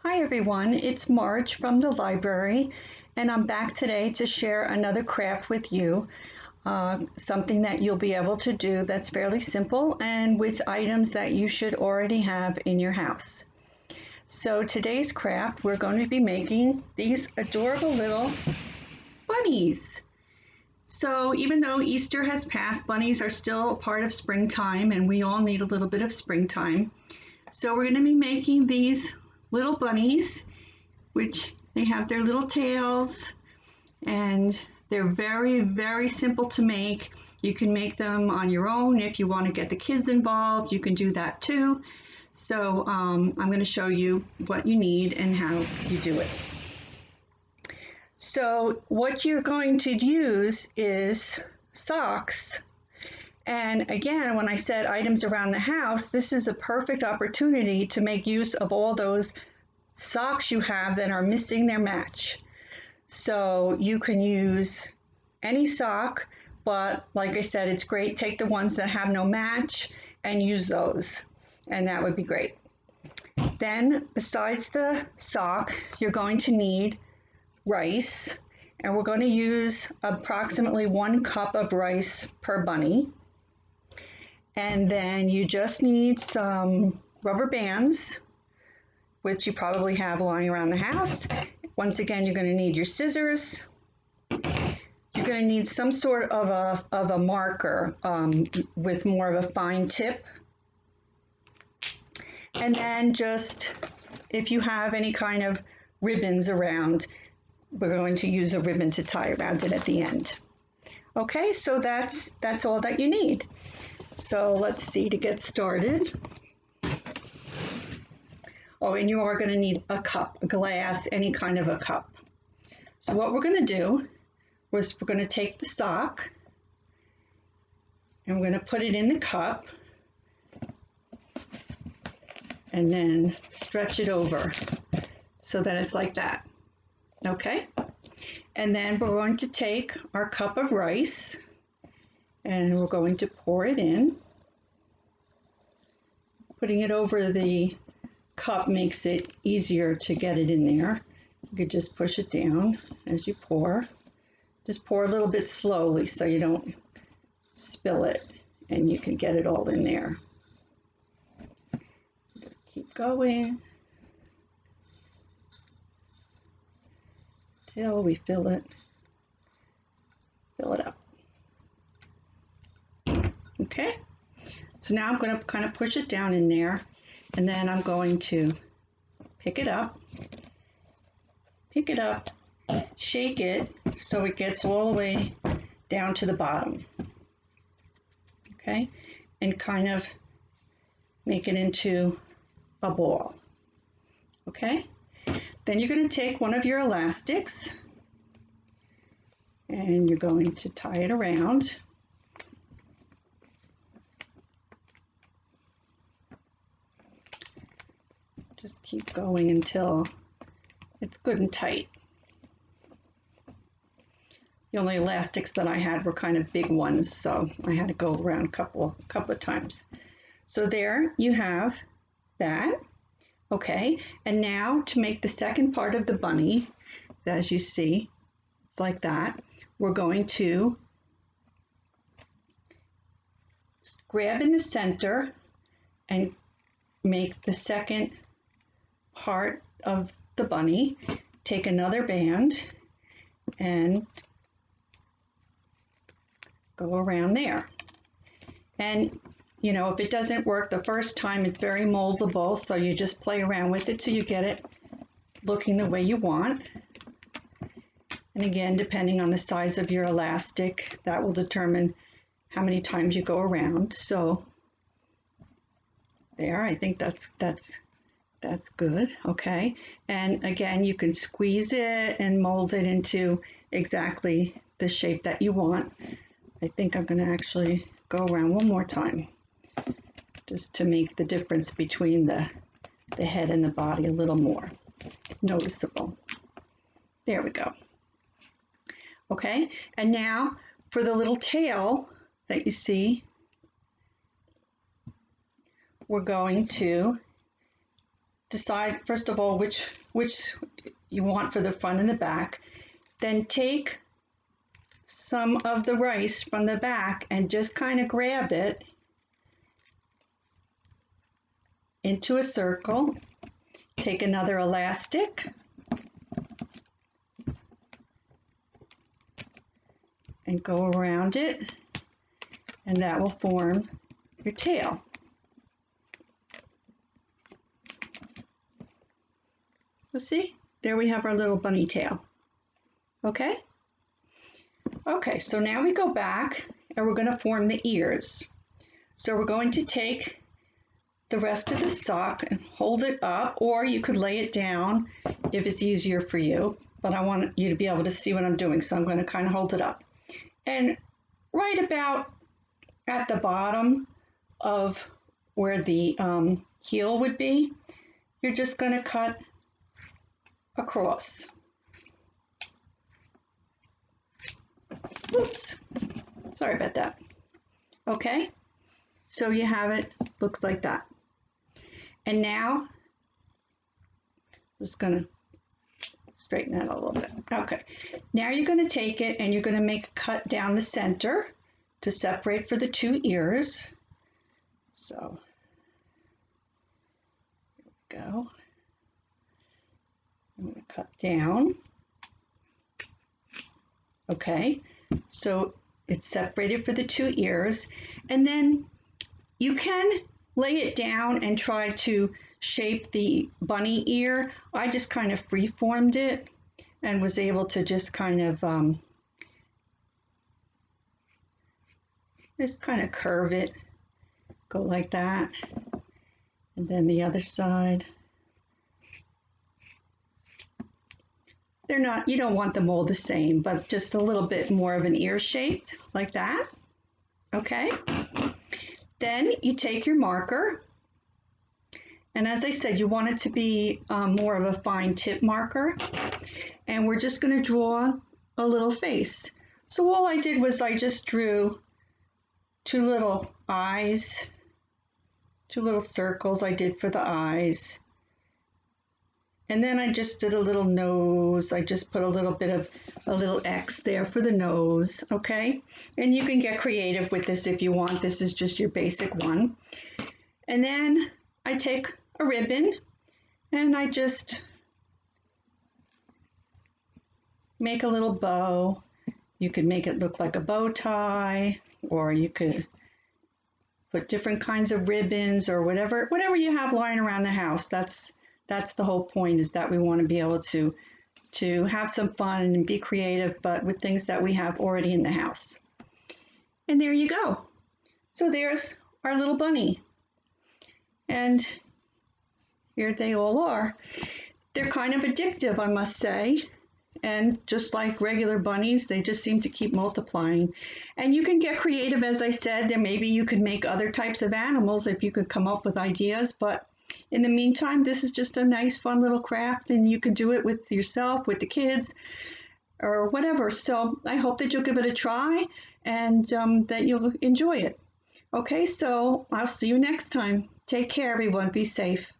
Hi everyone, it's Marge from the library, and I'm back today to share another craft with you. Something that you'll be able to do that's fairly simple and with items that you should already have in your house. So today's craft, we're going to be making these adorable little bunnies. So even though Easter has passed, bunnies are still a part of springtime, and we all need a little bit of springtime. So we're going to be making these little bunnies, which they have their little tails, and they're very, very simple to make. You can make them on your own. If you want to get the kids involved, you can do that too. So I'm going to show you what you need and how you do it. So what you're going to use is socks. And again, when I said items around the house, this is a perfect opportunity to make use of all those socks you have that are missing their match. So you can use any sock, but like I said, it's great. Take the ones that have no match and use those, and that would be great. Then besides the sock, you're going to need rice, and we're going to use approximately 1 cup of rice per bunny. And then you just need some rubber bands, which you probably have lying around the house. Once again, you're going to need your scissors. You're going to need some sort of a marker with more of a fine tip. And then just, if you have any kind of ribbons around, we're going to use a ribbon to tie around it at the end. Okay, so that's all that you need. So let's see, to get started. Oh, and you are going to need a cup, a glass, any kind of a cup. So what we're going to do is we're going to take the sock and we're going to put it in the cup and then stretch it over so that it's like that. Okay? And then we're going to take our cup of rice and we're going to pour it in. Putting it over the cup makes it easier to get it in there. You could just push it down as you pour. Just pour a little bit slowly so you don't spill it, and you can get it all in there. Just keep going till we fill it up. Okay, so now I'm going to kind of push it down in there, and then I'm going to pick it up, shake it so it gets all the way down to the bottom. Okay, and kind of make it into a ball. Okay, then you're going to take one of your elastics and you're going to tie it around. Just keep going until it's good and tight. The only elastics that I had were kind of big ones, so I had to go around a couple of times. So there you have that. Okay, and now to make the second part of the bunny, as you see, it's like that. We're going to grab in the center and make the second part of the bunny. Take another band and go around there. And you know, if it doesn't work the first time, it's very moldable, so you just play around with it till you get it looking the way you want. And again, depending on the size of your elastic, that will determine how many times you go around. So there, I think that's good. Okay, and again, you can squeeze it and mold it into exactly the shape that you want. I think I'm going to actually go around one more time just to make the difference between the head and the body a little more noticeable. There we go. Okay, and now for the little tail that you see, we're going to decide first of all which you want for the front and the back. Then take some of the rice from the back and just kind of grab it into a circle. Take another elastic and go around it, and that will form your tail. So see, there we have our little bunny tail. Okay? Okay, so now we go back and we're going to form the ears. So we're going to take the rest of the sock and hold it up, or you could lay it down if it's easier for you, but I want you to be able to see what I'm doing, so I'm going to kind of hold it up. And right about at the bottom of where the heel would be, you're just going to cut across. Oops, sorry about that. Okay, so you have it, looks like that. And now, I'm just going to straighten that a little bit. Okay, now you're going to take it and you're going to make a cut down the center to separate for the two ears. So, here we go. I'm going to cut down. Okay, so it's separated for the two ears, and then you can lay it down and try to shape the bunny ear. I just kind of free-formed it and was able to just kind of curve it, go like that, and then the other side. They're not, you don't want them all the same, but just a little bit more of an ear shape like that. Okay. Then you take your marker, and as I said, you want it to be more of a fine tip marker, and we're just going to draw a little face. So all I did was I just drew two little eyes, two little circles I did for the eyes. And then I just did a little nose. I just put a little bit of a little X there for the nose, okay? And you can get creative with this if you want. This is just your basic one. And then I take a ribbon and I just make a little bow. You could make it look like a bow tie, or you could put different kinds of ribbons or whatever you have lying around the house. That's the whole point, is that we want to be able to have some fun and be creative, but with things that we have already in the house. And there you go. So there's our little bunny. And here they all are. They're kind of addictive, I must say. And just like regular bunnies, they just seem to keep multiplying. And you can get creative, as I said. Then maybe you could make other types of animals if you could come up with ideas. But in the meantime, this is just a nice, fun little craft, and you can do it with yourself, with the kids, or whatever. So I hope that you'll give it a try and that you'll enjoy it. Okay, so I'll see you next time. Take care, everyone. Be safe.